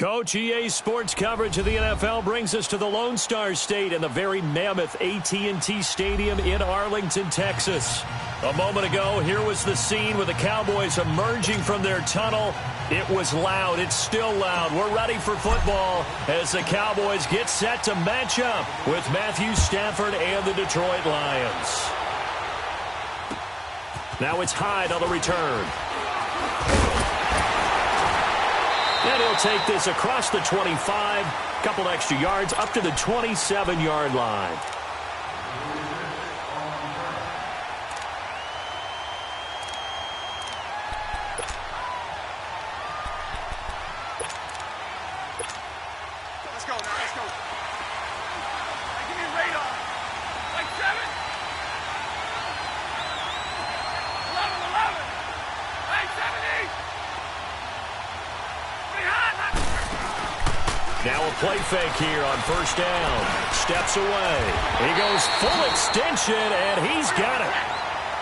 Coach, EA Sports coverage of the NFL brings us to the Lone Star State and the very mammoth AT&T Stadium in Arlington, Texas. A moment ago, here was the scene with the Cowboys emerging from their tunnel. It was loud. It's still loud. We're ready for football as the Cowboys get set to match up with Matthew Stafford and the Detroit Lions. Now it's Hyde on the return. And he'll take this across the 25, couple extra yards up to the 27-yard line. Let's go now, let's go. Hey, give me a radar. Like 7. 11. Hey, 70. Now a play fake here on first down. Steps away. He goes full extension, and he's got it.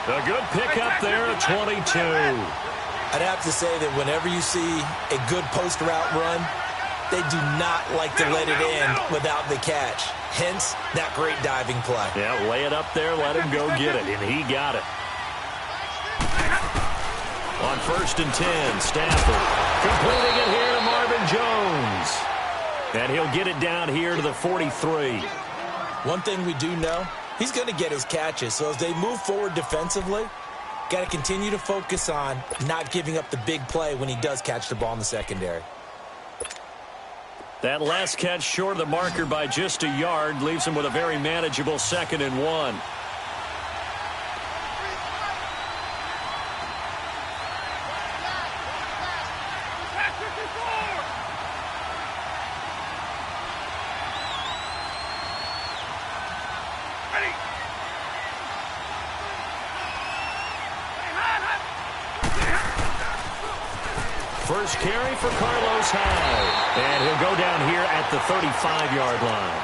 A good pickup there at 22. I'd have to say that whenever you see a good post route run, they do not like to let it in without the catch. Hence, that great diving play. Yeah, lay it up there, let him go get it, and he got it. On first and 10, Stafford completing it here to Marvin Jones. And he'll get it down here to the 43. One thing we do know, he's going to get his catches. So as they move forward defensively, got to continue to focus on not giving up the big play when he does catch the ball in the secondary. That last catch short of the marker by just a yard leaves him with a very manageable 2nd and 1. First carry for Carlos Hyde. And he'll go down here at the 35-yard line.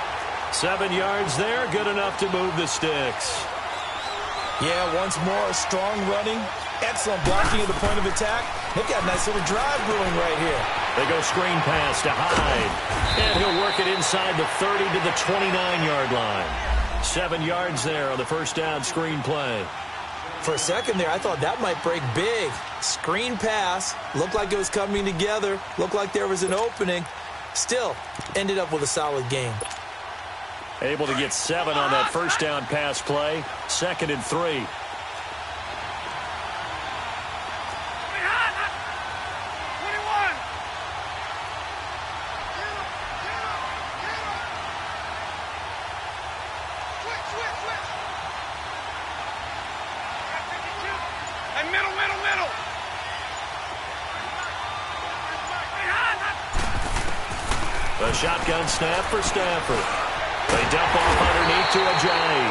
7 yards there, good enough to move the sticks. Yeah, once more, strong running, excellent blocking at the point of attack. They've got a nice little drive brewing right here. They go screen pass to Hyde. And he'll work it inside the 30 to the 29-yard line. 7 yards there on the first down screen play. For a second there, I thought that might break big. Screen pass. Looked like it was coming together. Looked like there was an opening. Still, ended up with a solid game. Able to get 7 on that first down pass play. 2nd and 3. A shotgun snap for Stafford. They dump off underneath to Ajayi.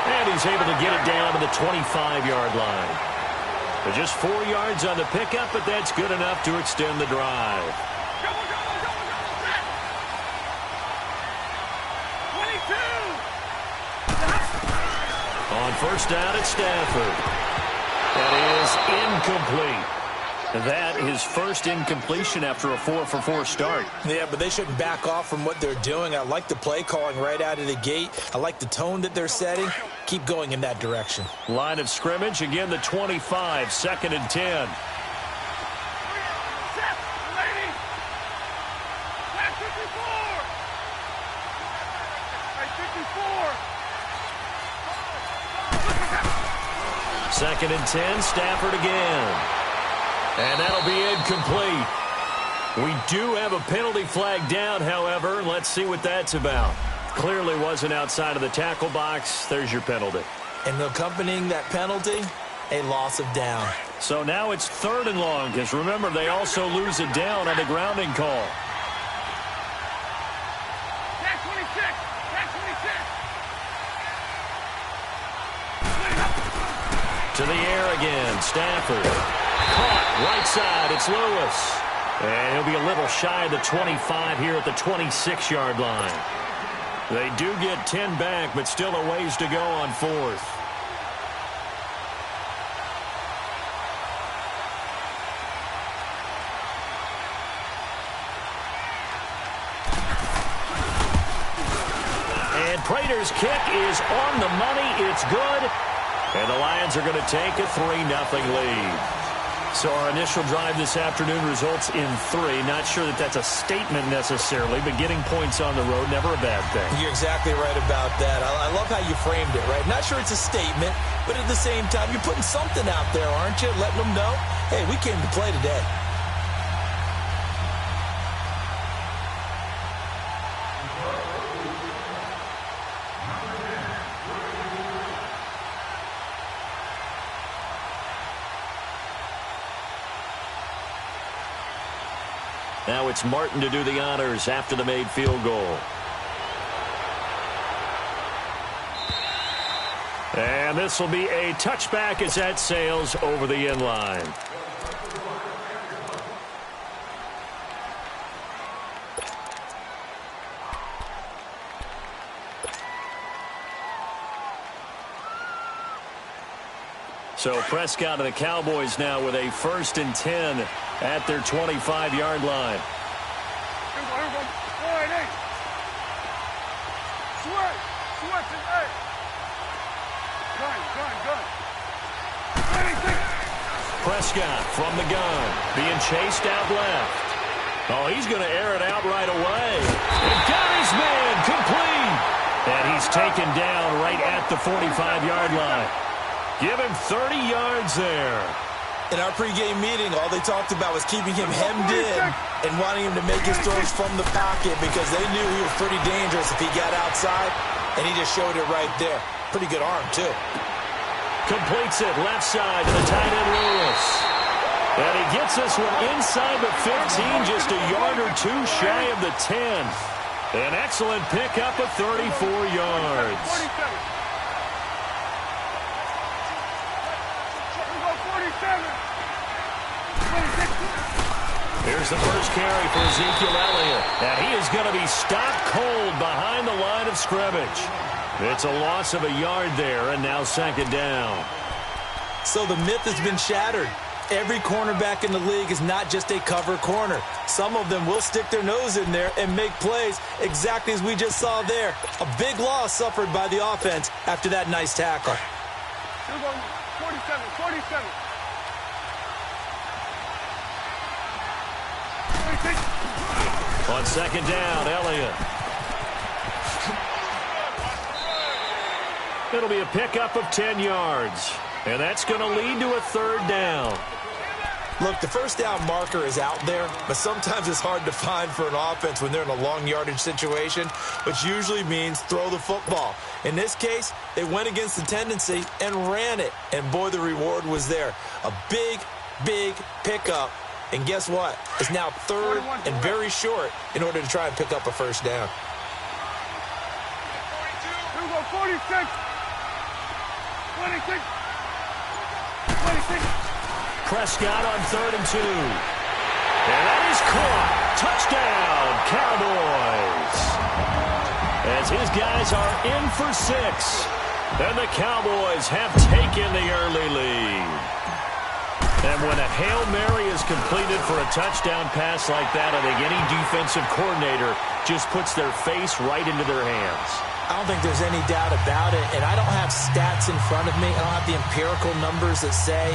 And he's able to get it down to the 25-yard line. But just 4 yards on the pickup, but that's good enough to extend the drive. On first down, it's Stafford. That is incomplete. That is first incompletion after a 4-for-4 start. Yeah, but they shouldn't back off from what they're doing. I like the play calling right out of the gate. I like the tone that they're setting. Keep going in that direction. Line of scrimmage, again the 25, 2nd and 10. Second and 10, Stafford again. And that'll be incomplete. We do have a penalty flag down, however. Let's see what that's about. Clearly wasn't outside of the tackle box. There's your penalty. And accompanying that penalty, a loss of down. So now it's 3rd and long, because remember, they also lose a down on the grounding call. To the air again, Stafford. Caught, right side, it's Lewis. And he'll be a little shy of the 25 here at the 26-yard line. They do get 10 back, but still a ways to go on 4th. And Prater's kick is on the money. It's good. And the Lions are going to take a 3-0 lead. So our initial drive this afternoon results in 3. Not sure that that's a statement necessarily, but getting points on the road, never a bad thing. You're exactly right about that. I love how you framed it, right? Not sure it's a statement, but at the same time, you're putting something out there, aren't you? Letting them know, hey, we came to play today. Now it's Martin to do the honors after the made field goal. And this will be a touchback as that sails over the end line. So Prescott and the Cowboys now with a 1st and 10 at their 25-yard line. Prescott from the gun, being chased out left. Oh, he's going to air it out right away. And got his man complete. And he's taken down right at the 45-yard line. Give him 30 yards there. In our pregame meeting, all they talked about was keeping him hemmed in and wanting him to make his throws from the pocket because they knew he was pretty dangerous if he got outside, and he just showed it right there. Pretty good arm, too. Completes it left side to the tight end Lewis. And he gets this one inside the 15, just a yard or two shy of the 10. An excellent pickup of 34 yards. Here's the first carry for Ezekiel Elliott. And he is going to be stopped cold behind the line of scrimmage. It's a loss of a yard there, and now 2nd down. So the myth has been shattered. Every cornerback in the league is not just a cover corner. Some of them will stick their nose in there and make plays exactly as we just saw there. A big loss suffered by the offense after that nice tackle. 47. On 2nd down, Elliott. It'll be a pickup of 10 yards. And that's going to lead to a 3rd down. Look, the first down marker is out there, but sometimes it's hard to find for an offense when they're in a long yardage situation, which usually means throw the football. In this case, they went against the tendency and ran it. And boy, the reward was there. A big, big pickup. And guess what? It's now 3rd and very short in order to try and pick up a 1st down. 46. Prescott on 3rd and 2. And that is caught. Touchdown, Cowboys. As his guys are in for 6. And the Cowboys have taken the early lead. And when a Hail Mary is completed for a touchdown pass like that, I think any defensive coordinator just puts their face right into their hands. I don't think there's any doubt about it, and I don't have stats in front of me. I don't have the empirical numbers that say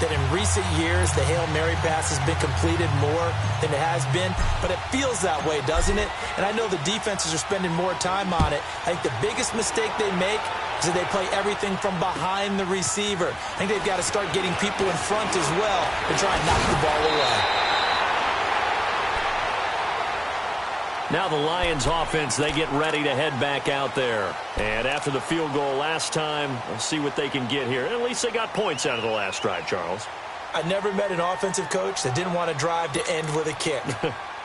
that in recent years the Hail Mary pass has been completed more than it has been, but it feels that way, doesn't it? And I know the defenses are spending more time on it. I think the biggest mistake they make is that they play everything from behind the receiver. I think they've got to start getting people in front as well to try and knock the ball away. Now the Lions offense, they get ready to head back out there. And after the field goal last time, we'll see what they can get here. At least they got points out of the last drive, Charles. I never met an offensive coach that didn't want to drive to end with a kick.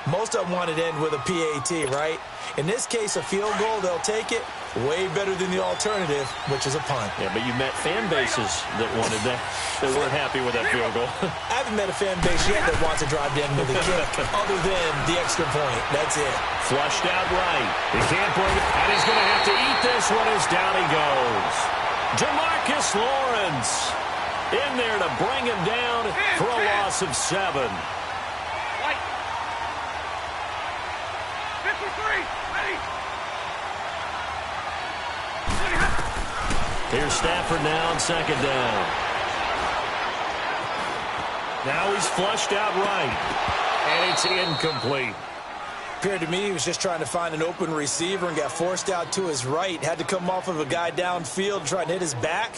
Most of them wanted to end with a PAT, right? In this case, a field goal, they'll take it. Way better than the alternative, which is a punt. Yeah, but you met fan bases that wanted that, that weren't happy with that field goal. I haven't met a fan base yet that wants to drive to end with a kick, other than the extra point. That's it. Flushed out right. He can't bring it, and he's going to have to eat this one as down he goes. Demarcus Lawrence in there to bring him down for a loss of 7. 53, ready. Here's Stafford now on second down. Now he's flushed out right, and it's incomplete. Appeared to me he was just trying to find an open receiver and got forced out to his right. Had to come off of a guy downfield, trying to hit his back.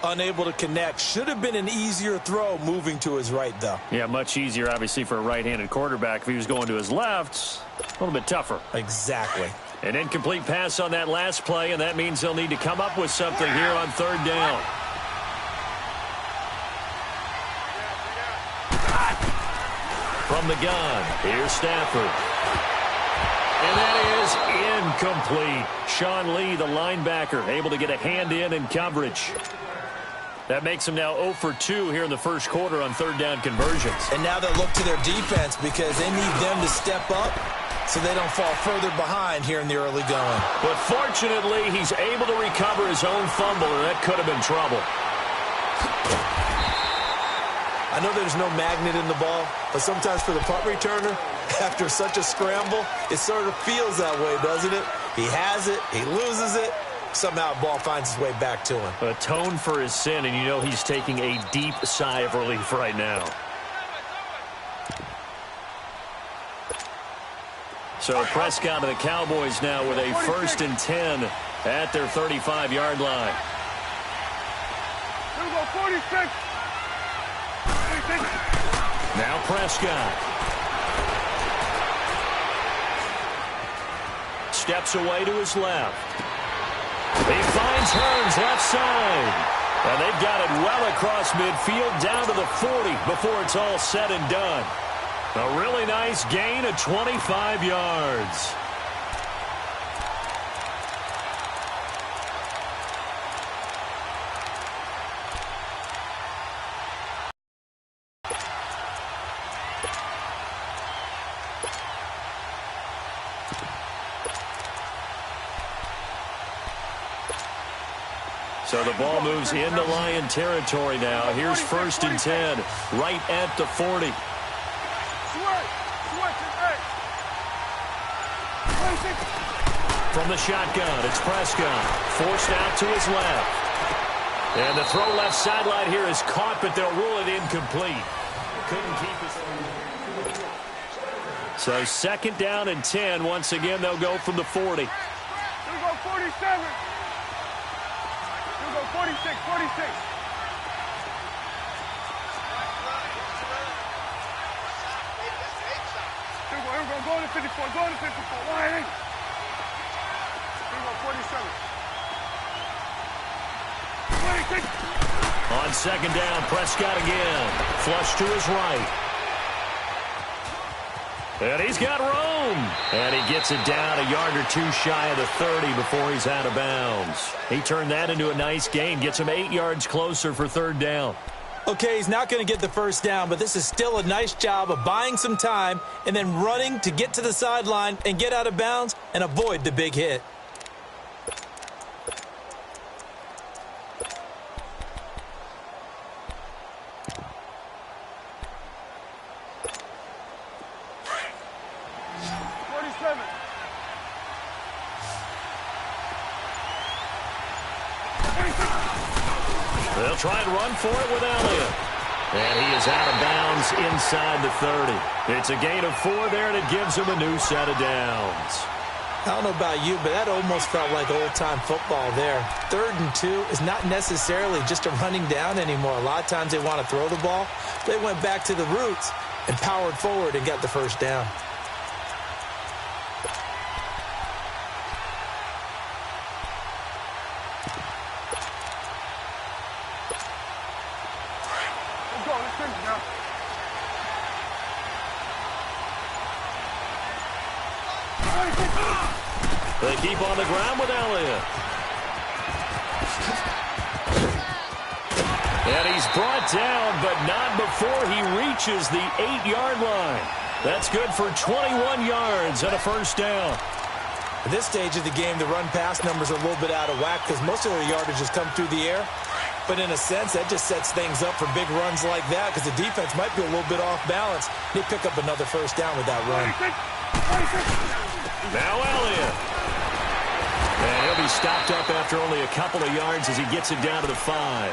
Unable to connect. Should have been an easier throw moving to his right, though. Yeah, much easier, obviously, for a right-handed quarterback. If he was going to his left, a little bit tougher. Exactly. An incomplete pass on that last play, and that means they'll need to come up with something here on third down. From the gun, here's Stafford. And that is incomplete. Sean Lee, the linebacker, able to get a hand in coverage. That makes them now 0 for 2 here in the first quarter on third down conversions. And now they'll look to their defense because they need them to step up so they don't fall further behind here in the early going. But fortunately, he's able to recover his own fumble, and that could have been trouble. I know there's no magnet in the ball, but sometimes for the punt returner, after such a scramble, it sort of feels that way, doesn't it? He has it, he loses it, somehow the ball finds its way back to him. Atone for his sin, and you know he's taking a deep sigh of relief right now. So Prescott and the Cowboys now with a 1st and 10 at their 35-yard line. Here we go, 46. Now Prescott. Steps away to his left. He finds Hearns left side. And they've got it well across midfield down to the 40 before it's all said and done. A really nice gain of 25 yards. So the ball moves into Lion territory now. Here's 1st and 10, right at the 40. From the shotgun, it's Prescott. Forced out to his left. And the throw left sideline here is caught, but they'll rule it incomplete. Couldn't keep it. So 2nd down and 10. Once again, they'll go from the 40. Here we go, 47. 46, 46. Here we go, go to 54, go to 54. Why? Here we go, 47. 26. On 2nd down, Prescott again. Flush to his right. And he's got room. And he gets it down a yard or 2 shy of the 30 before he's out of bounds. He turned that into a nice gain. Gets him 8 yards closer for 3rd down. Okay, he's not going to get the 1st down, but this is still a nice job of buying some time and then running to get to the sideline and get out of bounds and avoid the big hit. They'll try and run for it with Elliott. And he is out of bounds inside the 30. It's a gain of 4 there, and it gives him a new set of downs. I don't know about you, but that almost felt like old-time football there. 3rd and 2 is not necessarily just a running down anymore. A lot of times they want to throw the ball. They went back to the roots and powered forward and got the 1st down. They keep on the ground with Elliott. And he's brought down, but not before he reaches the 8-yard line. That's good for 21 yards and a 1st down. At this stage of the game, the run-pass numbers are a little bit out of whack because most of their yardage has come through the air. But in a sense, that just sets things up for big runs like that because the defense might be a little bit off balance. They pick up another 1st down with that run. Now Elliott. And he'll be stopped up after only a couple of yards as he gets it down to the 5.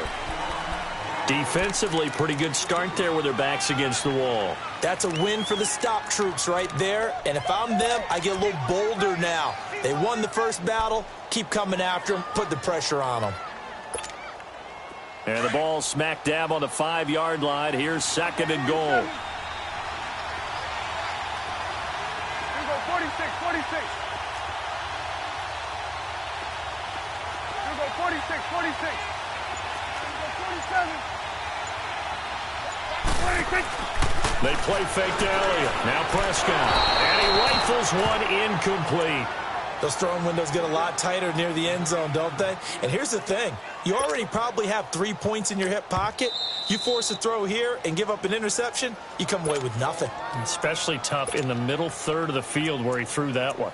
Defensively, pretty good start there with their backs against the wall. That's a win for the stop troops right there. And if I'm them, I get a little bolder now. They won the first battle. Keep coming after them. Put the pressure on them. And the ball smack dab on the 5-yard line. Here's 2nd and goal. Here we go, 46, 46. Here we go, 46, 46. Here we go, 47. 26. They play fake to Elliott. Now Prescott. And he rifles one incomplete. Those throwing windows get a lot tighter near the end zone, don't they? And here's the thing. You already probably have 3 points in your hip pocket. You force a throw here and give up an interception, you come away with nothing. Especially tough in the middle third of the field where he threw that one.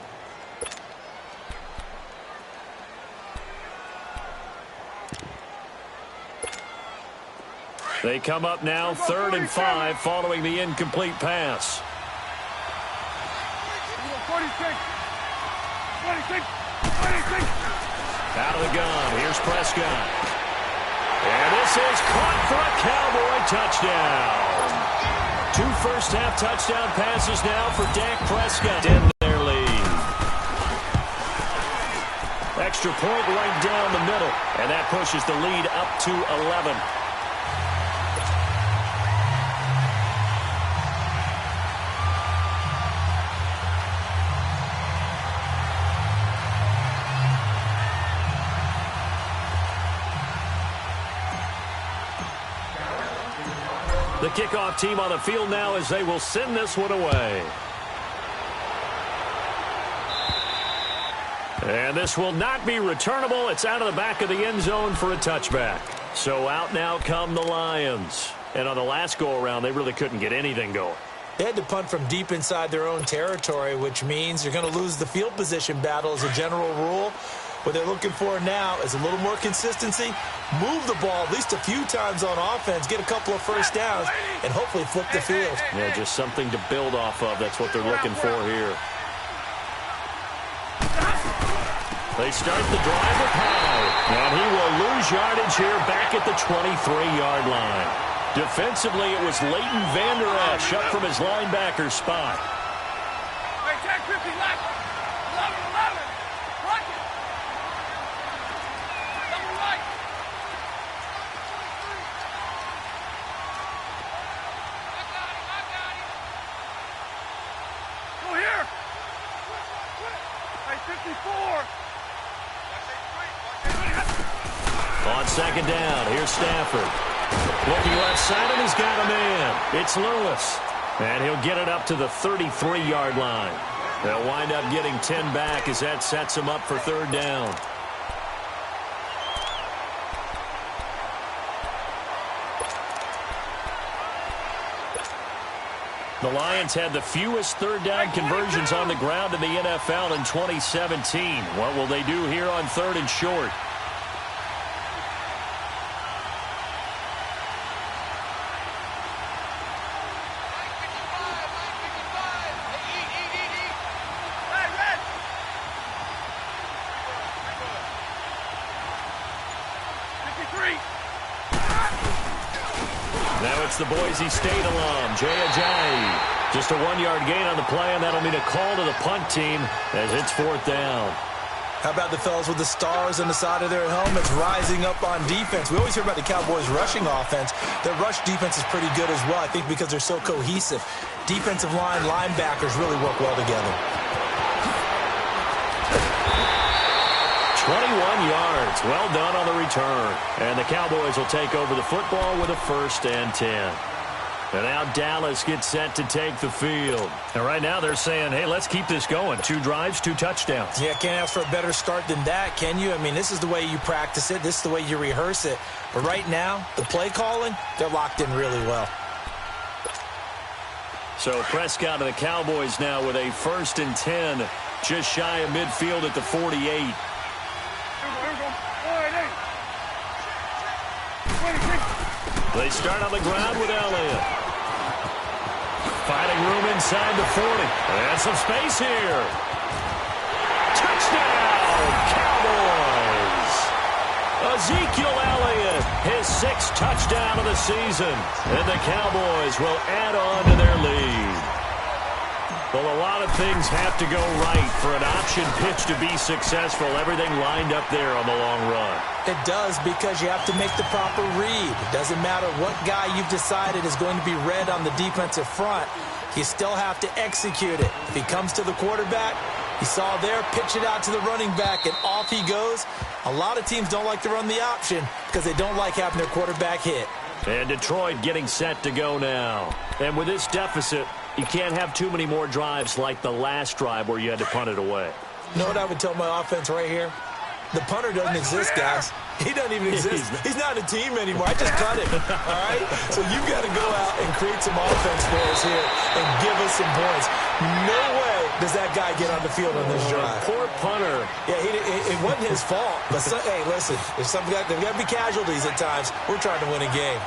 They come up now 3rd and 5 following the incomplete pass. 46. 26. 26. Out of the gun. Here's Prescott. And this is caught for a Cowboy touchdown. 2 first-half touchdown passes now for Dak Prescott in their lead. Extra point right down the middle, and that pushes the lead up to 11. The kickoff team on the field now as they will send this one away. And this will not be returnable. It's out of the back of the end zone for a touchback. So out now come the Lions. And on the last go-around, they really couldn't get anything going. They had to punt from deep inside their own territory, which means you're going to lose the field position battle as a general rule. What they're looking for now is a little more consistency, move the ball at least a few times on offense, get a couple of first downs, and hopefully flip the field. Yeah, just something to build off of. That's what they're looking for here. They start the drive with Powell, and he will lose yardage here back at the 23-yard line. Defensively, it was Leighton Vander Esch up from his linebacker spot. Wait, 10, 50 left. 11, 11. Run it. Double right. I got it. Go here. Hey, 54. On 2nd down, here's Stafford. Looking left side, and he's got a man. It's Lewis. And he'll get it up to the 33-yard line. They'll wind up getting 10 back as that sets him up for 3rd down. The Lions had the fewest 3rd down conversions on the ground in the NFL in 2017. What will they do here on 3rd and short? Now it's the Boise State alum, Jay Ajayi. Just a 1-yard gain on the play, and that'll mean a call to the punt team as it's 4th down. How about the fellas with the stars on the side of their helmets rising up on defense? We always hear about the Cowboys' rushing offense. Their rush defense is pretty good as well, I think, because they're so cohesive. Defensive line, linebackers really work well together. 21 yards. Well done on the return. And the Cowboys will take over the football with a 1st and 10. And now Dallas gets set to take the field. And right now they're saying, hey, let's keep this going. 2 drives, 2 touchdowns. Yeah, can't ask for a better start than that, can you? I mean, this is the way you practice it. This is the way you rehearse it. But right now, the play calling, they're locked in really well. So Prescott and the Cowboys now with a 1st and 10, just shy of midfield at the 48. They start on the ground with Elliott. Finding room inside the 40. And some space here. Touchdown, Ezekiel Elliott, his 6th touchdown of the season. And the Cowboys will add on to their lead. Well, a lot of things have to go right for an option pitch to be successful. Everything lined up there on the long run. It does, because you have to make the proper read. It doesn't matter what guy you've decided is going to be read on the defensive front. You still have to execute it. If he comes to the quarterback, you saw there, pitch it out to the running back, and off he goes. A lot of teams don't like to run the option because they don't like having their quarterback hit. And Detroit getting set to go now. And with this deficit, you can't have too many more drives like the last drive where you had to punt it away. You know what I would tell my offense right here? The punter doesn't exist, guys. He doesn't even exist. He's not a team anymore. I just cut him, all right? So you've got to go out and create some offense for us here and give us some points. No way does that guy get on the field on this drive. Poor punter. Yeah, it wasn't his fault. But, hey, listen, there's got to be casualties at times. We're trying to win a game.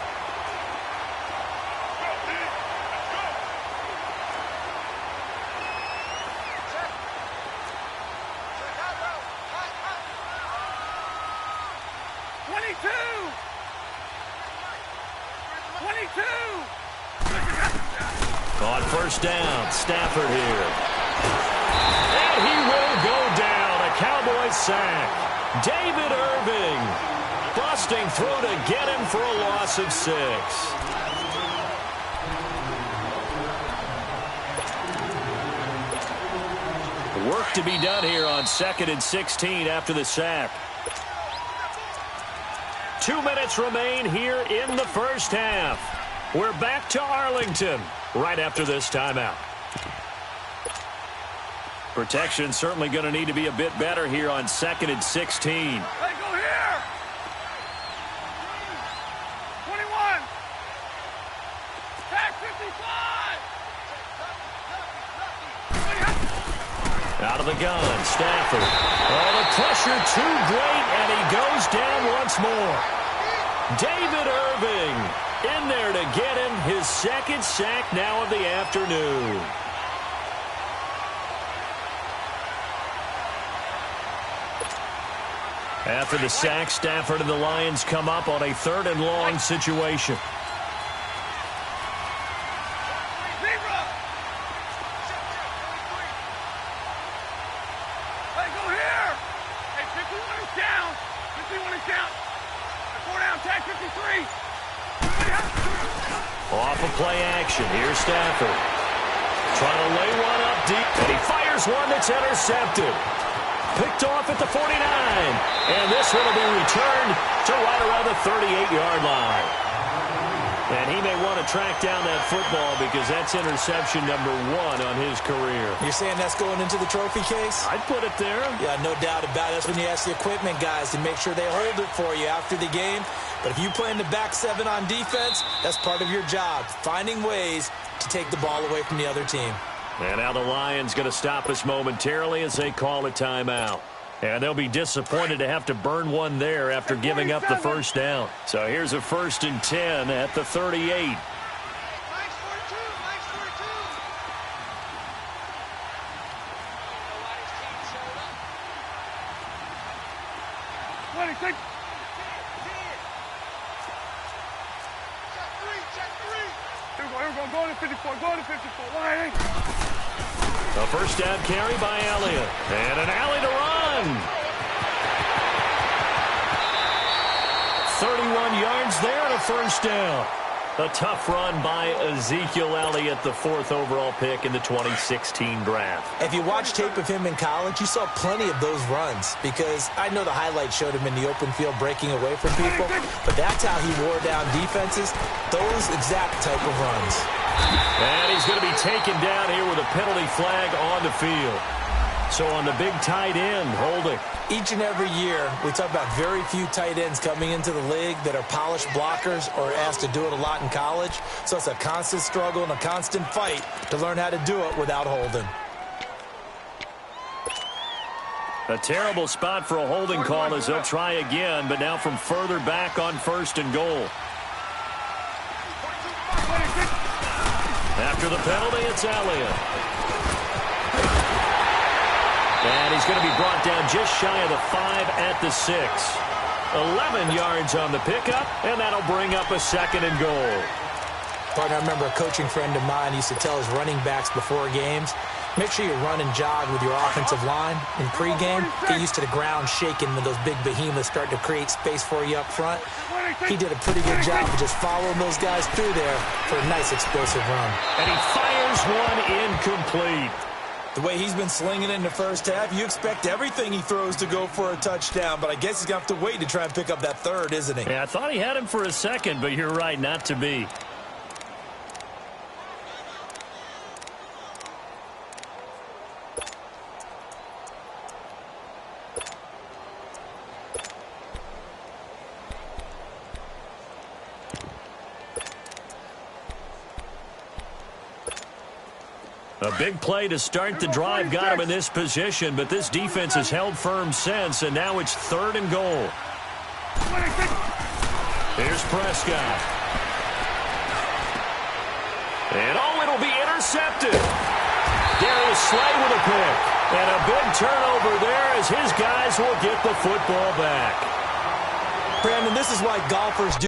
On first down, Stafford here. And he will go down. A Cowboys sack. David Irving busting through to get him for a loss of 6. Work to be done here on 2nd and 16 after the sack. 2 minutes remain here in the first half. We're back to Arlington right after this timeout. Protection certainly going to need to be a bit better here on 2nd and 16. Hey, go here! 21! Tag 55! Out of the gun, Stafford. Oh, the pressure too great, and he goes down once more. David Irving in there to get him his 2nd sack now of the afternoon. After the sack, Stafford and the Lions come up on a 3rd and long situation. Hey, go here! Hey, 51 is down! 51 is down! 4 down, tag 53! Off of play action. Here's Stafford. Trying to lay one up deep. And he fires one that's intercepted. Picked off at the 49. And this one will be returned to right around the 38-yard line. And he may want to track down that football because that's interception number 1 on his career. You're saying that's going into the trophy case? I'd put it there. Yeah, no doubt about it. That's when you ask the equipment guys to make sure they hold it for you after the game. But if you play in the back 7 on defense, that's part of your job, finding ways to take the ball away from the other team. And now the Lions going to stop us momentarily as they call a timeout. And they'll be disappointed to have to burn one there after giving up the first down. So here's a 1st and 10 at the 38. Go to 54, go to 54. Why? A first down carry by Elliott. And an alley to run. 31 yards there and a first down. A tough run by Ezekiel Elliott, the 4th overall pick in the 2016 draft. If you watch tape of him in college, you saw plenty of those runs because I know the highlights showed him in the open field breaking away from people, but that's how he wore down defenses, those exact type of runs. And he's going to be taken down here with a penalty flag on the field. So on the big tight end, holding. Each and every year, we talk about very few tight ends coming into the league that are polished blockers or asked to do it a lot in college. So it's a constant struggle and a constant fight to learn how to do it without holding. A terrible spot for a holding call as they'll try again, but now from further back on 1st and goal. After the penalty, it's Elliott. And he's going to be brought down just shy of the 5 at the 6. 11 yards on the pickup, and that'll bring up a 2nd and goal. Partner, I remember a coaching friend of mine used to tell his running backs before games, make sure you run and jog with your offensive line in pregame. Get used to the ground shaking when those big behemoths start to create space for you up front. He did a pretty good job of just following those guys through there for a nice explosive run. And he fires one incomplete. The way he's been slinging it in the first half, you expect everything he throws to go for a touchdown, but I guess he's going to have to wait to try and pick up that third, isn't he? Yeah, I thought he had him for a second, but you're right, not to be. A big play to start the drive got him in this position, but this defense has held firm since, and now it's 3rd and goal. Here's Prescott. And it'll be intercepted. Darius Slay with a pick. And a big turnover there as his guys will get the football back. Brandon, this is why golfers do.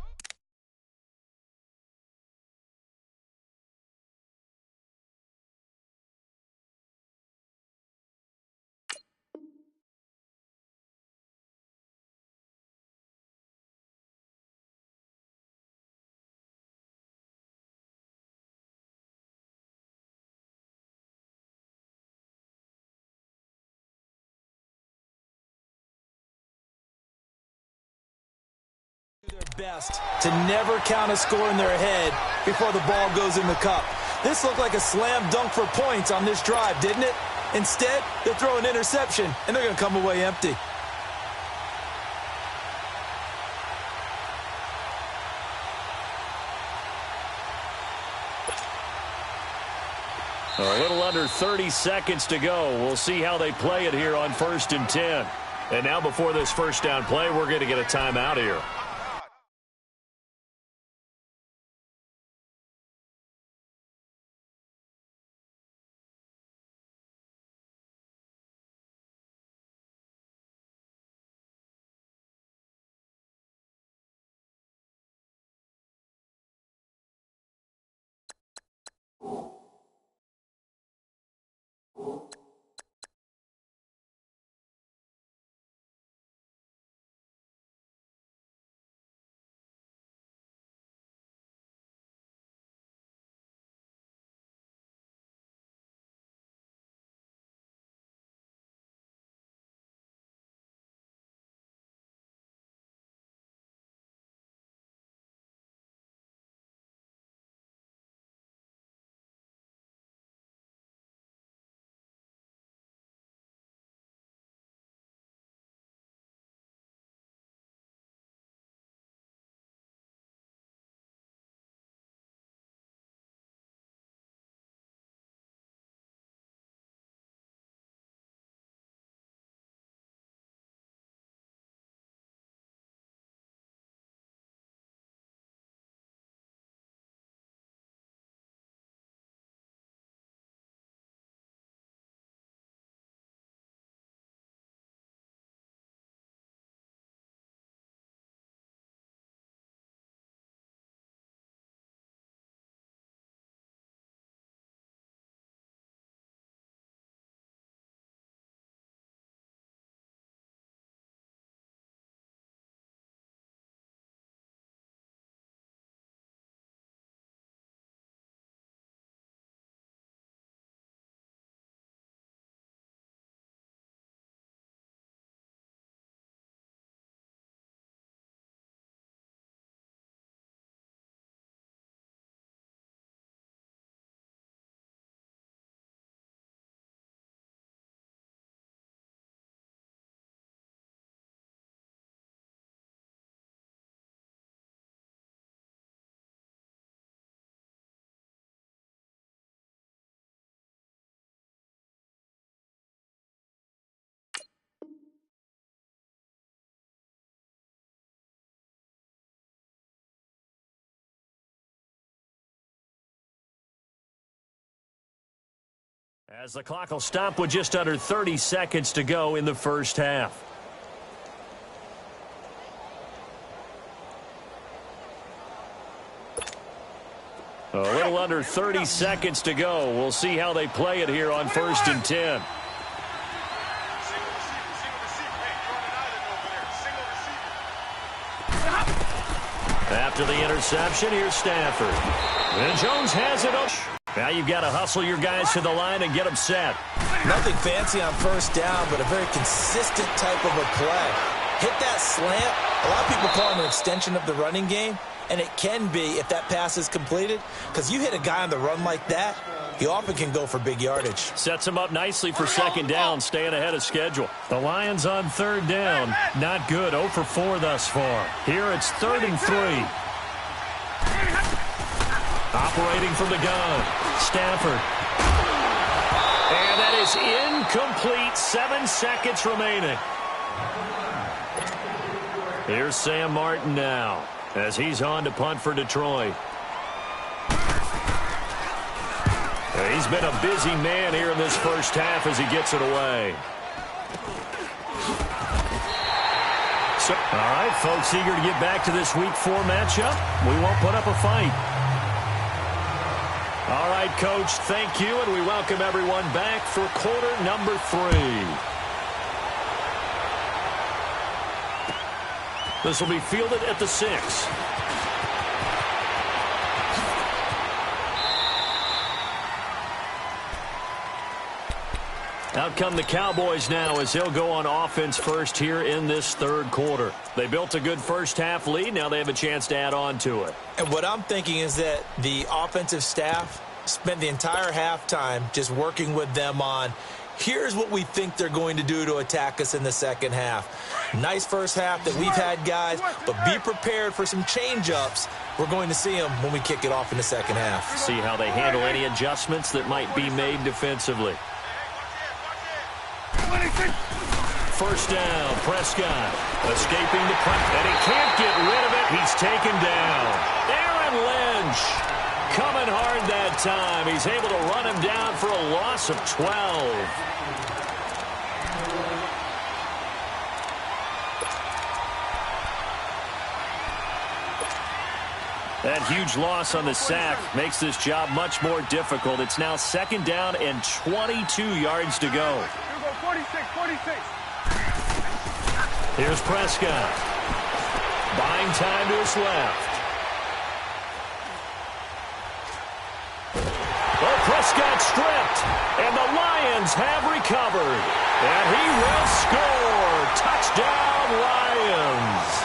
Their best to never count a score in their head before the ball goes in the cup. This looked like a slam dunk for points on this drive, didn't it? Instead, they throw an interception, and they're going to come away empty. A little under 30 seconds to go. We'll see how they play it here on 1st and 10. And now before this first down play, we're going to get a timeout here. As the clock will stop with just under 30 seconds to go in the first half. under 30 seconds to go. We'll see how they play it here on 1st and 10. After the interception, here's Stafford. And Jones has it up. Now you've got to hustle your guys to the line and get them set. Nothing fancy on 1st down, but a very consistent type of a play. Hit that slant. A lot of people call it an extension of the running game, and it can be if that pass is completed, because you hit a guy on the run like that, he often can go for big yardage. Sets him up nicely for 2nd down, staying ahead of schedule. The Lions on 3rd down. Not good. 0 for 4 thus far. Here it's 3rd and 3. Operating from the gun. Stafford. And that is incomplete. 7 seconds remaining. Here's Sam Martin now as he's on to punt for Detroit. He's been a busy man here in this 1st half as he gets it away. So, all right, folks, eager to get back to this Week 4 matchup. We won't put up a fight. All right, Coach, thank you, and we welcome everyone back for quarter number 3. This will be fielded at the 6. Out come the Cowboys now as they'll go on offense first here in this 3rd quarter. They built a good 1st half lead. Now they have a chance to add on to it. And what I'm thinking is that the offensive staff spent the entire halftime just working with them on, here's what we think they're going to do to attack us in the 2nd half. Nice 1st half that we've had, guys, but be prepared for some change-ups. We're going to see them when we kick it off in the 2nd half. See how they handle any adjustments that might be made defensively. 1st down, Prescott escaping the punt, and he can't get rid of it. He's taken down. Aaron Lynch coming hard that time. He's able to run him down for a loss of 12. That huge loss on the sack makes this job much more difficult. It's now 2nd down and 22 yards to go. 46. Here's Prescott. Buying time to his left. Oh, Prescott stripped. And the Lions have recovered. And he will score. Touchdown, Lions.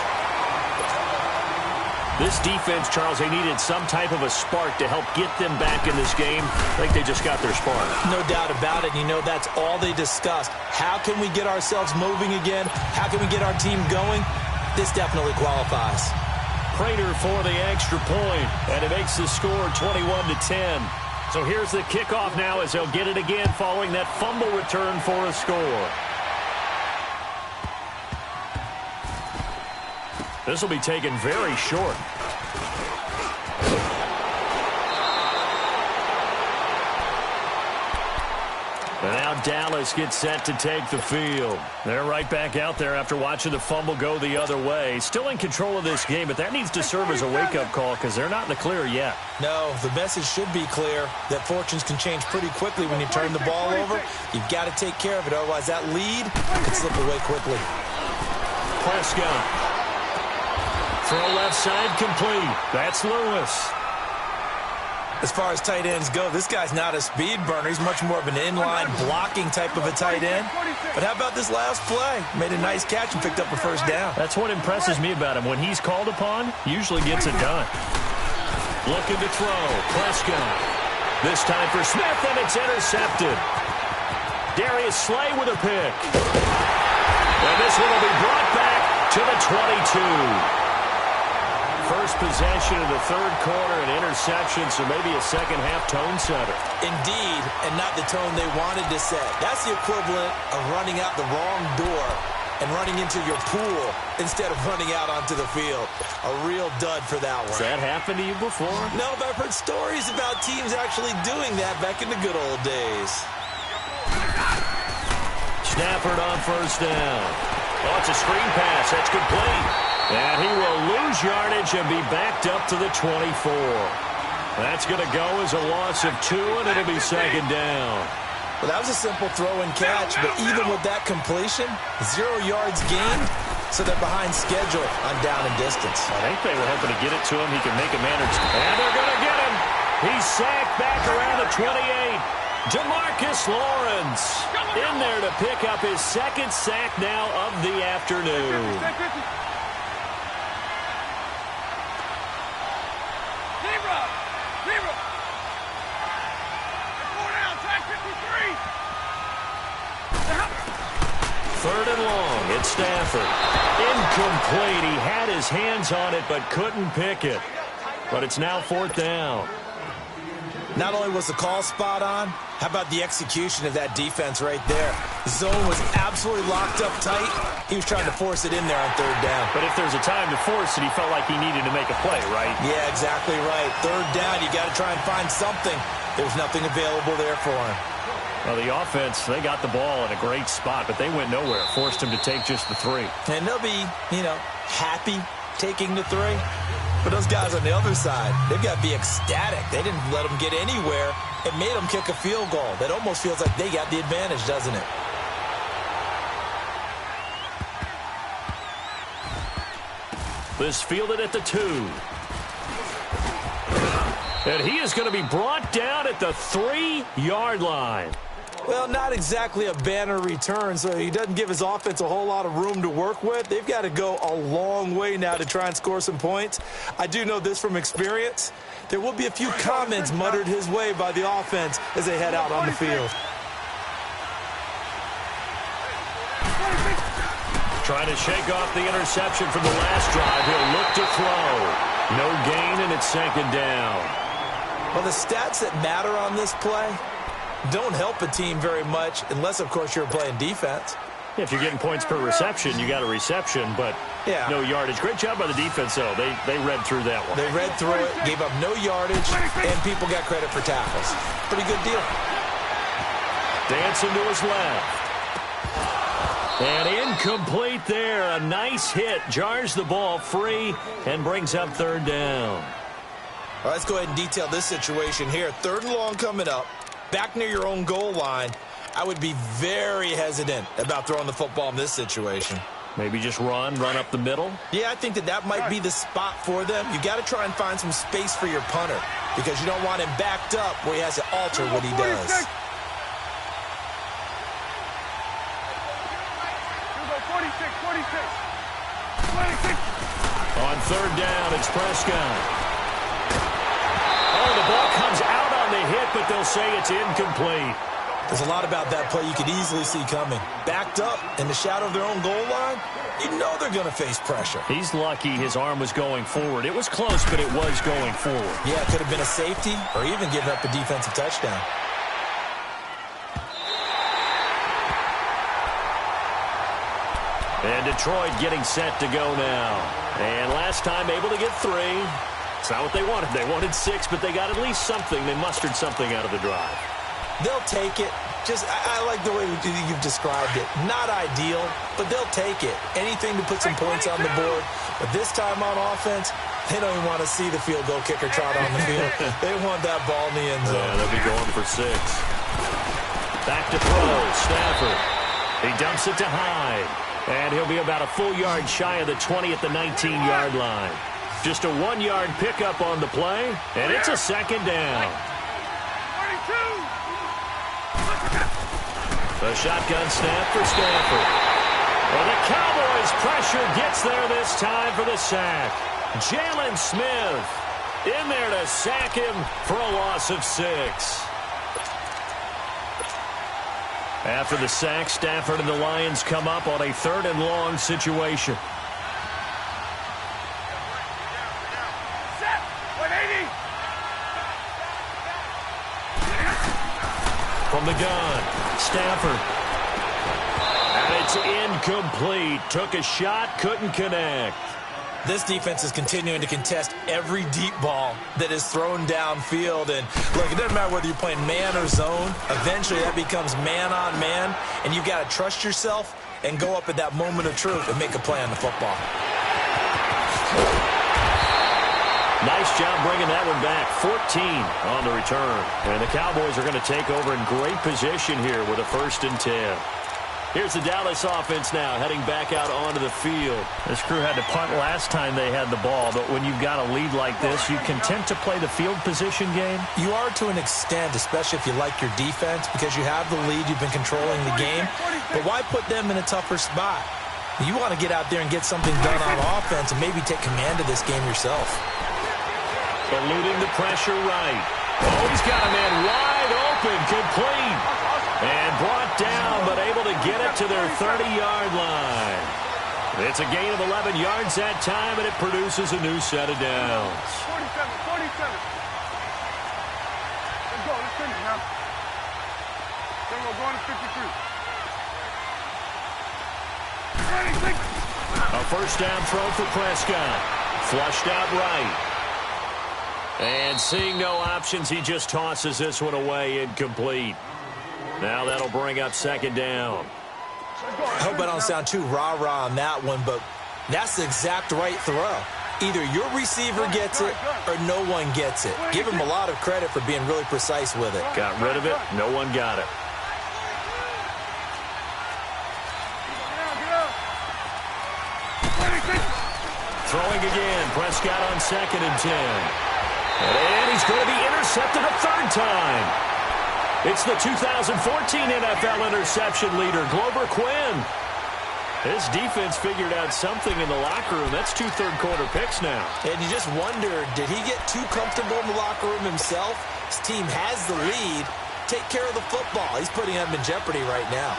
This defense, Charles, they needed some type of a spark to help get them back in this game. I think they just got their spark. No doubt about it. You know, that's all they discussed. How can we get ourselves moving again? How can we get our team going? This definitely qualifies. Prater for the extra point, and it makes the score 21-10. So here's the kickoff now as they'll get it again following that fumble return for a score. This will be taken very short. And now Dallas gets set to take the field. They're right back out there after watching the fumble go the other way. Still in control of this game, but that needs to serve as a wake-up call because they're not in the clear yet. No, the message should be clear that fortunes can change pretty quickly when you turn the ball over. You've got to take care of it, otherwise that lead can slip away quickly. Prescott. Throw left side complete. That's Lewis. As far as tight ends go, this guy's not a speed burner. He's much more of an inline blocking type of a tight end. But how about this last play? Made a nice catch and picked up a 1st down. That's what impresses me about him. When he's called upon, usually gets it done. Looking to throw. Prescott. This time for Smith, and it's intercepted. Darius Slay with a pick. And this one will be brought back to the 22. First possession of the 3rd quarter, an interception, so maybe a 2nd half tone setter. Indeed, and not the tone they wanted to set. That's the equivalent of running out the wrong door and running into your pool instead of running out onto the field. A real dud for that one. Has that happened to you before? No, but I've heard stories about teams actually doing that back in the good old days. Stafford on 1st down. Oh, it's a screen pass. That's complete. And he will lose yardage and be backed up to the 24. That's going to go as a loss of 2, and it'll be second down. Well, that was a simple throw and catch, but even with that completion, 0 yards gained, so they're behind schedule on down and distance. I think they were hoping to get it to him. He can make a man, and they're going to get him. He's sacked back around the 28. Demarcus Lawrence in there to pick up his second sack now of the afternoon. Third and long, it's Stafford. Incomplete. He had his hands on it but couldn't pick it. But it's now 4th down. Not only was the call spot on, how about the execution of that defense right there? The zone was absolutely locked up tight. He was trying to force it in there on 3rd down. But if there's a time to force it, he felt like he needed to make a play, right? Yeah, exactly right. 3rd down, you got to try and find something. There's nothing available there for him. Well, the offense, they got the ball in a great spot, but they went nowhere. Forced him to take just the 3. And they'll be, happy taking the 3. But those guys on the other side, they've got to be ecstatic. They didn't let them get anywhere. It made them kick a field goal. That almost feels like they got the advantage, doesn't it? This fielded at the 2. And he is going to be brought down at the 3-yard line. Well, not exactly a banner return, so he doesn't give his offense a whole lot of room to work with. They've got to go a long way now to try and score some points. I do know this from experience. There will be a few comments muttered his way by the offense as they head out on the field. Trying to shake off the interception from the last drive. He'll look to throw. No gain, and it's 2nd down. Well, the stats that matter on this play don't help a team very much unless, of course, you're playing defense. If you're getting points per reception, you got a reception, but no yardage. Great job by the defense, though. They read through that one. They read through it, gave up no yardage, and people got credit for tackles. Pretty good deal. Dancing to his left. And incomplete there. A nice hit. Jars the ball free and brings up 3rd down. All right, let's go ahead and detail this situation here. 3rd and long coming up. Back near your own goal line. I would be very hesitant about throwing the football in this situation. Maybe just run up the middle? Yeah, I think that might be the spot for them. You got to try and find some space for your punter because you don't want him backed up where he has to alter what he does. 46. On 3rd down, it's Prescott. Oh, the ball comes out on the hit, but they'll say it's incomplete. There's a lot about that play you could easily see coming. Backed up in the shadow of their own goal line, you know they're going to face pressure. He's lucky his arm was going forward. It was close, but it was going forward. Yeah, it could have been a safety or even give up a defensive touchdown. And Detroit getting set to go now. And last time able to get 3. It's not what they wanted. They wanted 6, but they got at least something. They mustered something out of the drive. They'll take it. I like the way you've described it. Not ideal, but they'll take it. Anything to put some points on the board. But this time on offense, they don't even want to see the field goal kicker trot on the field. They want that ball in the end zone. Yeah, they'll be going for 6. Back to throw. Stafford. He dumps it to Hyde. And he'll be about a full yard shy of the 20 at the 19-yard line. Just a 1-yard pickup on the play, and it's a 2nd down. 32. The shotgun snap for Stafford. And the Cowboys' pressure gets there this time for the sack. Jalen Smith in there to sack him for a loss of 6. After the sack, Stafford and the Lions come up on a 3rd and long situation. From the gun, Stafford. And it's incomplete. Took a shot, couldn't connect. This defense is continuing to contest every deep ball that is thrown downfield. And look, it doesn't matter whether you're playing man or zone. Eventually that becomes man on man. And you've got to trust yourself and go up at that moment of truth and make a play on the football. Nice job bringing that one back. 14 on the return. And the Cowboys are going to take over in great position here with a 1st and 10. Here's the Dallas offense now heading back out onto the field. This crew had to punt last time they had the ball, but when you've got a lead like this, you content to play the field position game? You are to an extent, especially if you like your defense, because you have the lead, you've been controlling the game. But why put them in a tougher spot? You want to get out there and get something done on offense and maybe take command of this game yourself. Eluding the pressure right. Oh, he's got a man wide open, complete. And brought down, but able to get it to their 30-yard line. It's a gain of 11 yards that time, and it produces a new set of downs. 47. Let's go. Let's finish now. Then we're going to 53. A 1st down throw for Prescott. Flushed out right. And seeing no options, he just tosses this one away incomplete. Now that'll bring up 2nd down. I hope I don't sound too rah-rah on that one, but that's the exact right throw. Either your receiver gets it or no one gets it. Give him a lot of credit for being really precise with it. Got rid of it. No one got it. Throwing again. Prescott on 2nd and 10. And he's going to be intercepted a 3rd time. It's the 2014 NFL interception leader, Glover Quinn. His defense figured out something in the locker room. That's 2 third-quarter picks now. And you just wonder, did he get too comfortable in the locker room himself? His team has the lead. Take care of the football. He's putting them in jeopardy right now.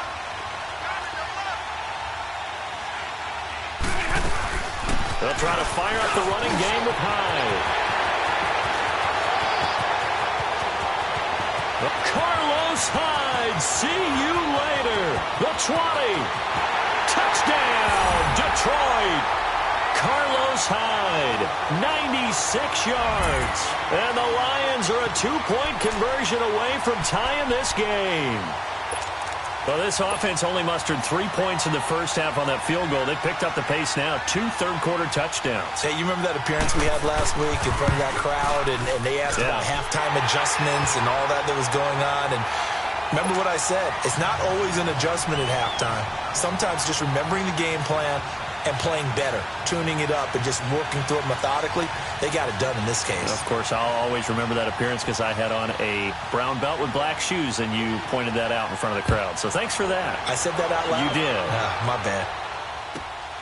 They'll try to fire up the running game with Hyde. Carlos Hyde, see you later. The 20. Touchdown, Detroit. Carlos Hyde, 96 yards. And the Lions are a 2-point conversion away from tying this game. Well, this offense only mustered 3 points in the 1st half on that field goal. They picked up the pace now. 2 third-quarter touchdowns. Hey, you remember that appearance we had last week in front of that crowd, and they asked about halftime adjustments and all that was going on. And remember what I said. It's not always an adjustment at halftime. Sometimes just remembering the game plan and playing better, tuning it up and just working through it methodically. They got it done in this case. Of course, I'll always remember that appearance because I had on a brown belt with black shoes, and you pointed that out in front of the crowd. So thanks for that. I said that out loud? You did. My bad.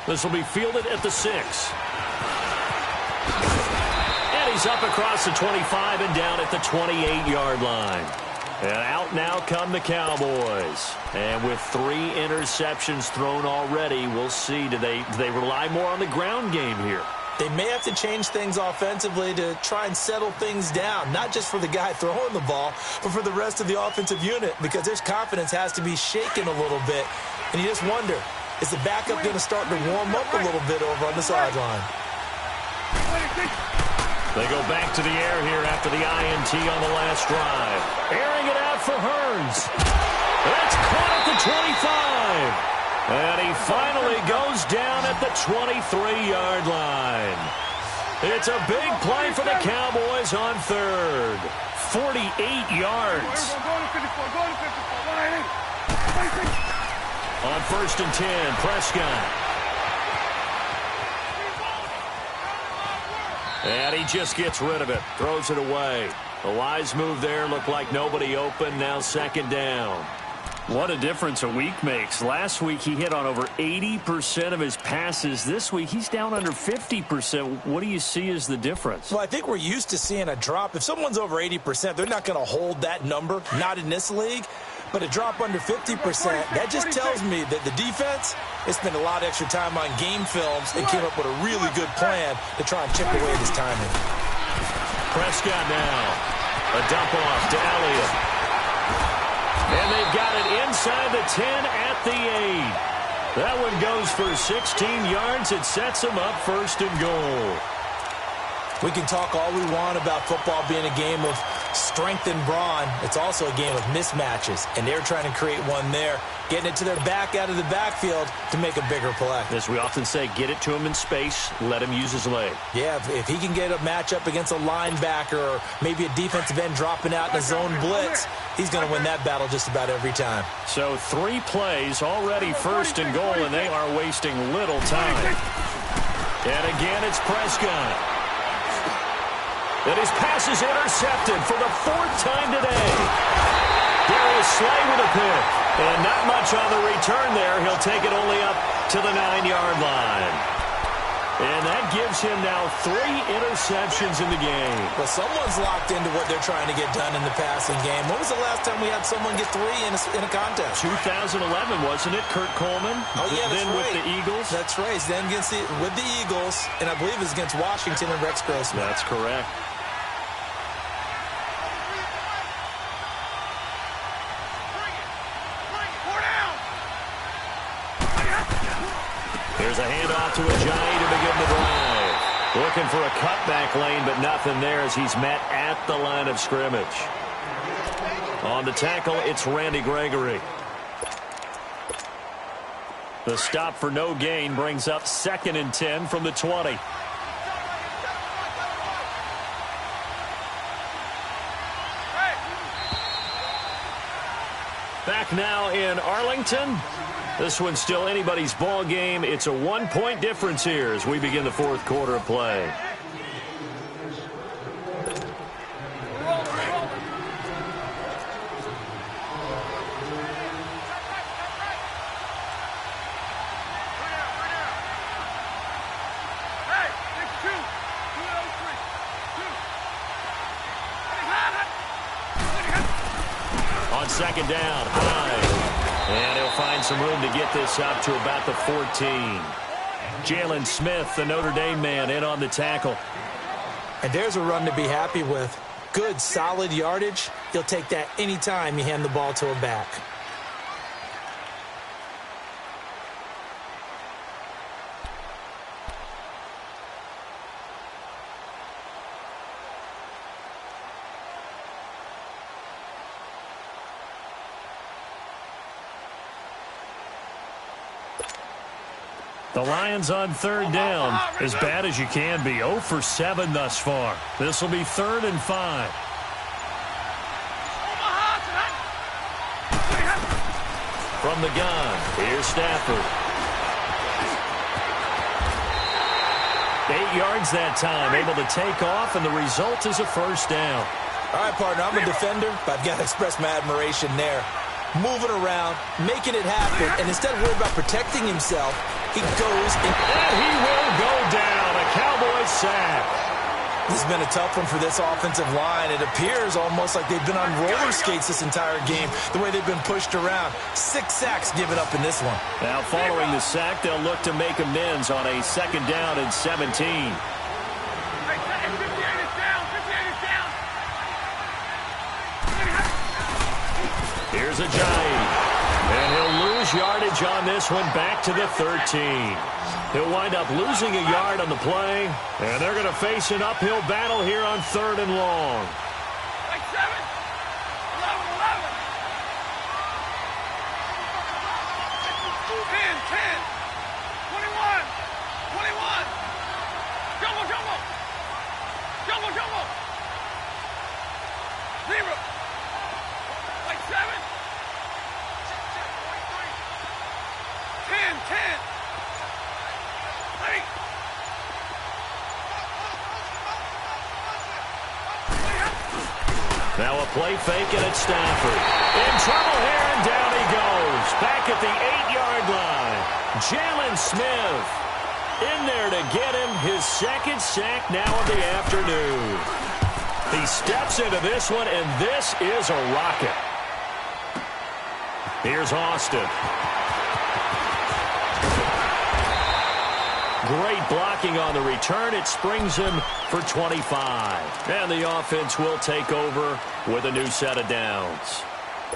This will be fielded at the 6. And he's up across the 25 and down at the 28-yard line. And out now come the Cowboys. And with 3 interceptions thrown already, we'll see. Do they rely more on the ground game here? They may have to change things offensively to try and settle things down, not just for the guy throwing the ball, but for the rest of the offensive unit, because their confidence has to be shaken a little bit. And you just wonder, is the backup going to start to warm up a little bit over on the sideline? They go back to the air here after the INT on the last drive. Airing it out for Hearns. That's caught at the 25. And he finally goes down at the 23-yard line. It's a big play for the Cowboys on 3rd. 48 yards. On 1st and 10, Prescott. And he just gets rid of it, throws it away. A wise move there, looked like nobody open, now 2nd down. What a difference a week makes. Last week he hit on over 80% of his passes. This week he's down under 50%. What do you see as the difference? Well, I think we're used to seeing a drop. If someone's over 80%, they're not going to hold that number, not in this league. But a drop under 50%, that just tells me that the defense has spent a lot of extra time on game films and came up with a really good plan to try and chip away this timing. Prescott now. A dump off to Elliott. And they've got it inside the 10 at the 8. That one goes for 16 yards. It sets them up 1st and goal. We can talk all we want about football being a game of strength and brawn. It's also a game of mismatches, and they're trying to create one there, getting it to their back out of the backfield to make a bigger play. As we often say, get it to him in space, let him use his leg. Yeah, if he can get a matchup against a linebacker or maybe a defensive end dropping out in a zone blitz, he's going to win that battle just about every time. So 3 plays already first and goal, and they are wasting little time. And again, it's Prescott. And his pass is intercepted for the 4th time today. Darius Slay with a pick. And not much on the return there. He'll take it only up to the 9-yard line. And that gives him now 3 interceptions in the game. Well, someone's locked into what they're trying to get done in the passing game. When was the last time we had someone get 3 in a contest? 2011, wasn't it? Kurt Coleman. Oh, yeah, that's then right. With the Eagles. That's right. Then with the Eagles, and I believe it was against Washington and Rex Grossman. That's correct. There's a handoff to Ajayi to begin the drive. Looking for a cutback lane, but nothing there as he's met at the line of scrimmage. On the tackle, it's Randy Gregory. The stop for no gain brings up 2nd and 10 from the 20. Back now in Arlington. This one's still anybody's ball game. It's a 1-point difference here as we begin the 4th quarter of play. On 2nd down, high. And he'll find some room to get this up to about the 14. Jalen Smith, the Notre Dame man, in on the tackle. And there's a run to be happy with. Good, solid yardage. You'll take that anytime you hand the ball to a back. The Lions on 3rd down, as bad as you can be. 0 for 7 thus far. This will be 3rd and 5. From the gun, here's Stafford. 8 yards that time, able to take off, and the result is a 1st down. All right, partner, I'm a defender, but I've got to express my admiration there. Moving around, making it happen, and instead of worrying about protecting himself, he goes and he will go down. A Cowboys sack. This has been a tough one for this offensive line. It appears almost like they've been on roller skates this entire game, the way they've been pushed around. 6 sacks given up in this one. Now following the sack, they'll look to make amends on a 2nd down and 17. Here's Ajayi. And he'll lose yardage on this one back to the 13. He'll wind up losing a yard on the play. And they're going to face an uphill battle here on 3rd and long. Like 7, 11, 11. 10, 21, 21. Jumbo, jumbo. Jumbo, jumbo. 0. Like 7. 10, 10. 8. Now a play fake, and it's Stafford. In trouble here, and down he goes. Back at the 8-yard line. Jalen Smith in there to get him his 2nd sack now of the afternoon. He steps into this one, and this is a rocket. Here's Austin. Great blocking on the return. It springs him for 25. And the offense will take over with a new set of downs.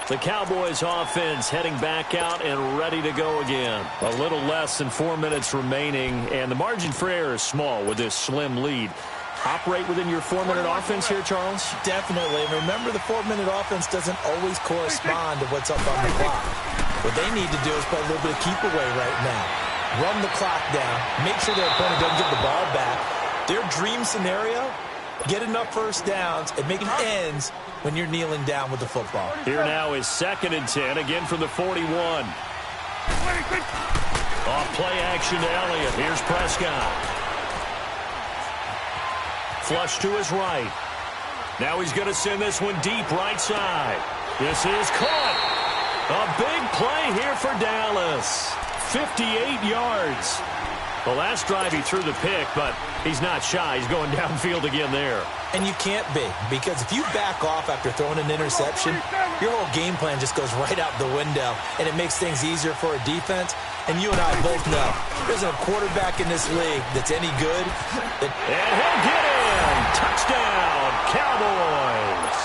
The Cowboys offense heading back out and ready to go again. A little less than 4 minutes remaining, and the margin for error is small with this slim lead. operate within your 4-minute offense here, Charles? Definitely. And remember, the 4-minute offense doesn't always correspond to what's up on the clock. What they need to do is play a little bit of keep away right now. Run the clock down. Make sure their opponent doesn't get the ball back. Their dream scenario, get enough first downs and making ends when you're kneeling down with the football. Here now is 2nd and 10, again from the 41. Off play action to Elliott. Here's Prescott. Flush to his right. Now he's going to send this one deep right side. This is caught. A big play here for Dallas. 58 yards. The last drive he threw the pick, but he's not shy. He's going downfield again there. And you can't be, because if you back off after throwing an interception, your whole game plan just goes right out the window, and it makes things easier for a defense. And you and I both know there's a quarterback in this league that's any good. And he'll get in. Touchdown, Cowboys.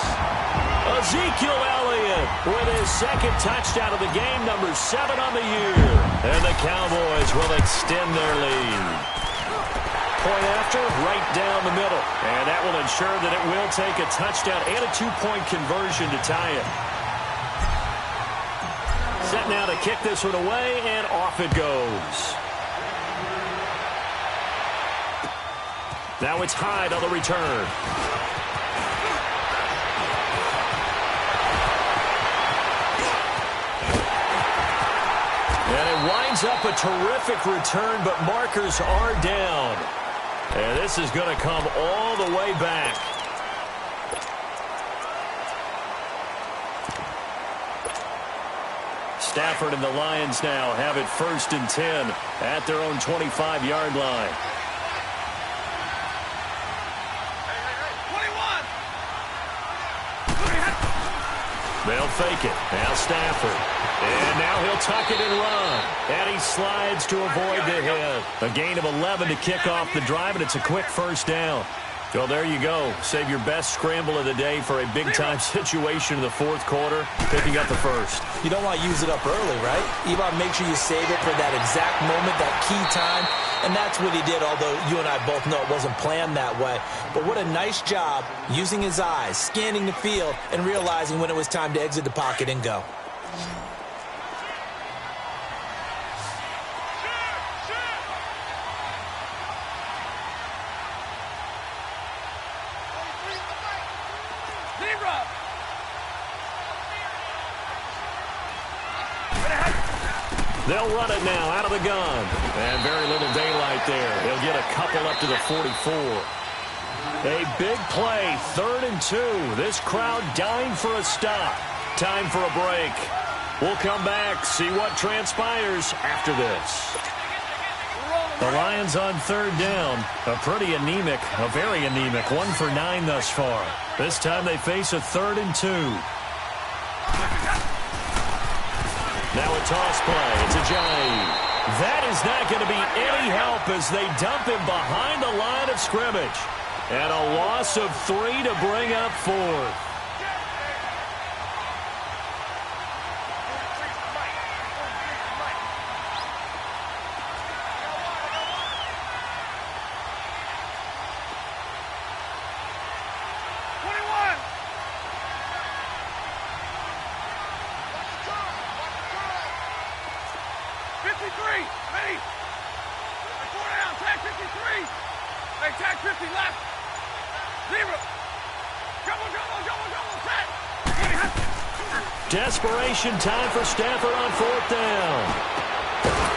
Ezekiel Elliott with his 2nd touchdown of the game, number 7 on the year. And the Cowboys will extend their lead. Point after, right down the middle. And that will ensure that it will take a touchdown and a 2-point conversion to tie it. Set now to kick this one away, and off it goes. Now it's Hyde on the return. And it winds up a terrific return, but markers are down. And this is going to come all the way back. Stafford and the Lions now have it 1st and 10 at their own 25-yard line. 21. They'll fake it. Now Stafford. And now he'll tuck it and run. And he slides to avoid the hit. A gain of 11 to kick off the drive, and it's a quick 1st down. Well, there you go. Save your best scramble of the day for a big-time situation in the 4th quarter, picking up the 1st. You don't want to use it up early, right? You want to make sure you save it for that exact moment, that key time. And that's what he did, although you and I both know it wasn't planned that way. But what a nice job using his eyes, scanning the field, and realizing when it was time to exit the pocket and go. They'll run it now out of the gun. And very little daylight there. They'll get a couple up to the 44. A big play, 3rd and 2. This crowd dying for a stop. Time for a break. We'll come back, see what transpires after this. The Lions on 3rd down. A pretty anemic, a very anemic 1 for 9 thus far. This time they face a 3rd and 2. Now a toss play. It's Ajayi. That is not going to be any help as they dump him behind the line of scrimmage. And a loss of 3 to bring up 4th. Desperation time for Stafford on 4th down.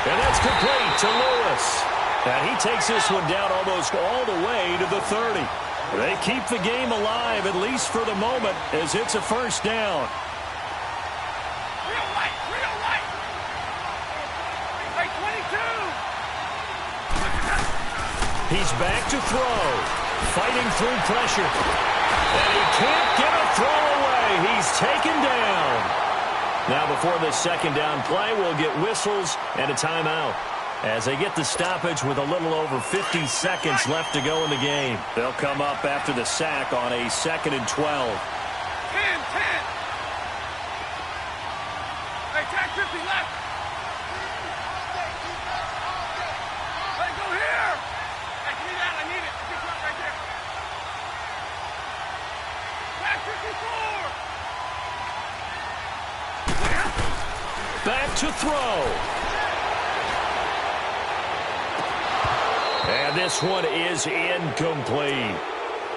And that's complete to Lewis. And he takes this one down almost all the way to the 30. They keep the game alive, at least for the moment, as it's a 1st down. Real right. Hey, 22. He's back to throw. Fighting through pressure. And he can't get a throw away. He's taken down. Now before this 2nd down play, we'll get whistles and a timeout as they get the stoppage with a little over 50 seconds left to go in the game. They'll come up after the sack on a 2nd and 12. 10. Hey, tag 50 left. Hey, go here. Hey, give me that. I need it. Get you up right there. Back to throw. And this one is incomplete.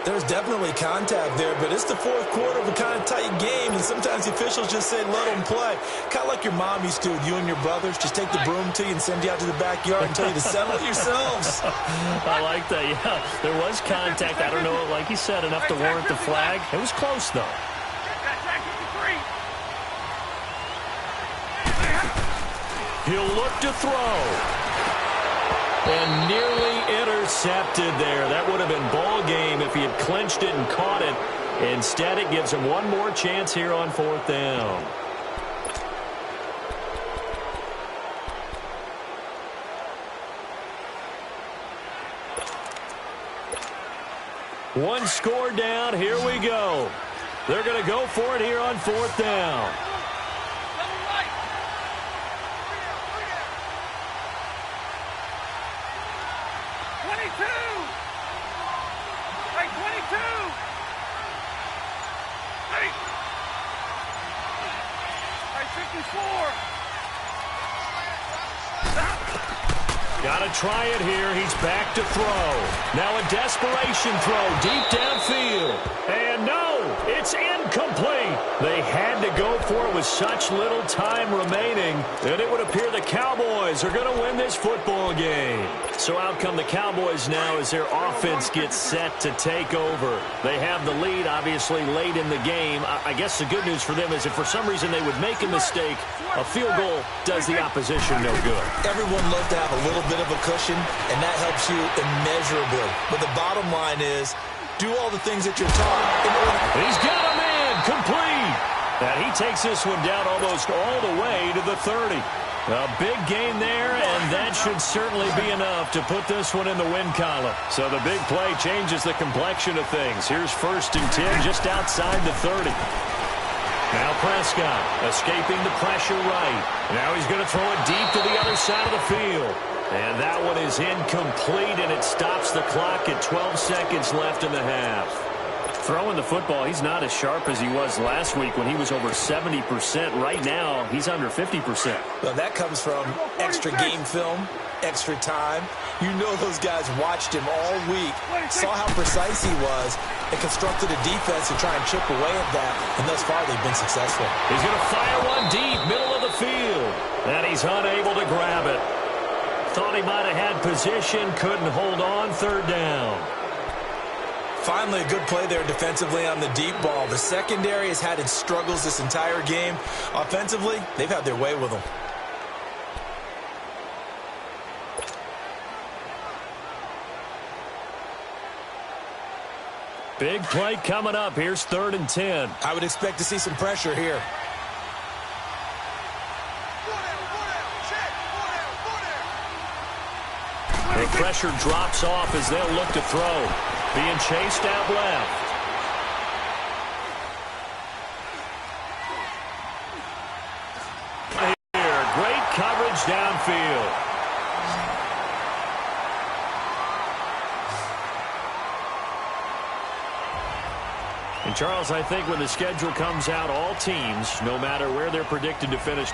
There's definitely contact there, but it's the fourth quarter of a kind of tight game, and sometimes the officials just say let them play. Kind of like your mom used to with you and your brothers. Just take the broom to you and send you out to the backyard and tell you to settle it yourselves. I like that, yeah. There was contact. I don't know, like you said, enough to warrant the flag. It was close, though. He'll look to throw. And nearly intercepted there. That would have been ball game if he had clinched it and caught it. Instead, it gives him one more chance here on fourth down. One score down. Here we go. They're going to go for it here on fourth down. Got to try it here. He's back to throw. Now a desperation throw deep downfield. And no, it's incomplete. They had to go for it with such little time remaining. And it would appear the Cowboys are going to win this football game. So out come the Cowboys now as their offense gets set to take over. They have the lead, obviously, late in the game. I guess the good news for them is if for some reason they would make a mistake, a field goal does the opposition no good. Everyone loves to have a little bit of a cushion, and that helps you immeasurably. But the bottom line is, do all the things that you're taught. He's got a man complete. And he takes this one down almost all the way to the 30. A big gain there, and that should certainly be enough to put this one in the win column. So the big play changes the complexion of things. Here's 1st and 10 just outside the 30. Now Prescott escaping the pressure right. Now he's going to throw it deep to the other side of the field. And that one is incomplete, and it stops the clock at 12 seconds left in the half. Throwing the football, he's not as sharp as he was last week when he was over 70%. Right now, he's under 50%. Well, that comes from extra game film, extra time. You know those guys watched him all week, saw how precise he was, and constructed a defense to try and chip away at that. And thus far, they've been successful. He's going to fire one deep, middle of the field. And he's unable to grab it. Thought he might have had position, couldn't hold on, 3rd down. Finally, a good play there defensively on the deep ball. The secondary has had its struggles this entire game. Offensively, they've had their way with them. Big play coming up. Here's 3rd and 10. I would expect to see some pressure here. The pressure drops off as they'll look to throw. Being chased out left. Here, great coverage downfield. And Charles, I think when the schedule comes out, all teams, no matter where they're predicted to finish,